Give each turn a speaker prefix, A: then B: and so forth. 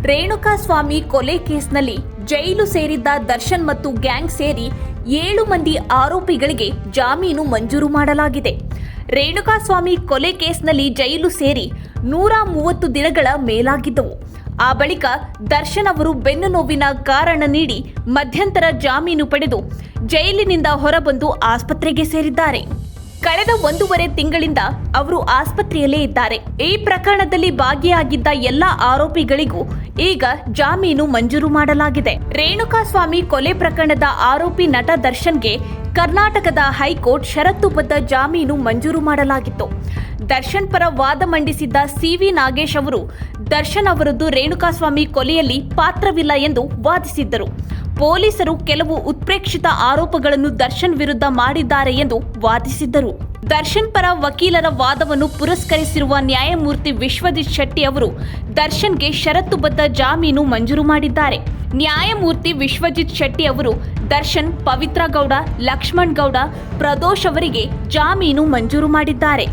A: ರೇಣುಕಾಸ್ವಾಮಿ ಕೊಲೆ ಕೇಸ್ನಲ್ಲಿ ಜೈಲು ಸೇರಿದ್ದ ದರ್ಶನ್ ಮತ್ತು ಗ್ಯಾಂಗ್ ಸೇರಿ 7 ಮಂದಿ ಆರೋಪಿಗಳಿಗೆ ಜಾಮೀನು ಮಂಜೂರು ಮಾಡಲಾಗಿದೆ. ರೇಣುಕಾಸ್ವಾಮಿ ಕೊಲೆ ಕೇಸ್ನಲ್ಲಿ ಜೈಲು ಸೇರಿ 130 ದಿನಗಳ ಮೇಲಾಗಿದ್ದವು. ಆ ಬಳಿಕ ದರ್ಶನ್ ಅವರು ಬೆನ್ನು ನೋವಿನ ಕಾರಣ ನೀಡಿ ಮಧ್ಯಂತರ ಜಾಮೀನು ಪಡೆದು ಜೈಲಿನಿಂದ ಹೊರಬಂದು ಆಸ್ಪತ್ರೆಗೆ ಸೇರಿದ್ದಾರೆ. ಕಳೆದ 1.5 ತಿಂಗಳಿಂದ ಅವರು ಆಸ್ಪತ್ರೆಯಲ್ಲೇ ಇದ್ದಾರೆ. ಈ ಪ್ರಕರಣದಲ್ಲಿ ಭಾಗಿಯಾಗಿದ್ದ ಎಲ್ಲ ಆರೋಪಿಗಳಿಗೂ ಈಗ ಜಾಮೀನು ಮಂಜೂರು ಮಾಡಲಾಗಿದೆ. ರೇಣುಕಾಸ್ವಾಮಿ ಕೊಲೆ ಪ್ರಕರಣದ ಆರೋಪಿ ನಟ ದರ್ಶನ್ಗೆ ಕರ್ನಾಟಕದ ಹೈಕೋರ್ಟ್ ಷರತ್ತುಬದ್ಧ ಜಾಮೀನು ಮಂಜೂರು ಮಾಡಲಾಗಿತ್ತು. ದರ್ಶನ್ ಪರ ವಾದ ಮಂಡಿಸಿದ್ದ ಸಿ.ವಿ. ನಾಗೇಶ್ ಅವರು ದರ್ಶನ್ ಅವರದ್ದು ರೇಣುಕಾಸ್ವಾಮಿ ಕೊಲೆಯಲ್ಲಿ ಪಾತ್ರವಿಲ್ಲ ಎಂದು ವಾದಿಸಿದ್ದರು. ಪೊಲೀಸರು ಕೆಲವು ಉತ್ಪ್ರೇಕ್ಷಿತ ಆರೋಪಗಳನ್ನು ದರ್ಶನ್ ವಿರುದ್ಧ ಮಾಡಿದ್ದಾರೆ ಎಂದು ವಾದಿಸಿದ್ದರು. ದರ್ಶನ್ ಪರ ವಕೀಲರ ವಾದವನ್ನು ಪುರಸ್ಕರಿಸಿರುವ ನ್ಯಾಯಮೂರ್ತಿ ವಿಶ್ವಜಿತ್ ಶೆಟ್ಟಿ ಅವರು ದರ್ಶನ್ಗೆ ಷರತ್ತುಬದ್ಧ ಜಾಮೀನು ಮಂಜೂರು ಮಾಡಿದ್ದಾರೆ. ನ್ಯಾಯಮೂರ್ತಿ ವಿಶ್ವಜಿತ್ ಶೆಟ್ಟಿ ಅವರು ದರ್ಶನ್, ಪವಿತ್ರ ಗೌಡ, ಲಕ್ಷ್ಮಣ್ ಗೌಡ, ಪ್ರದೋಷ್ ಅವರಿಗೆ ಜಾಮೀನು ಮಂಜೂರು ಮಾಡಿದ್ದಾರೆ.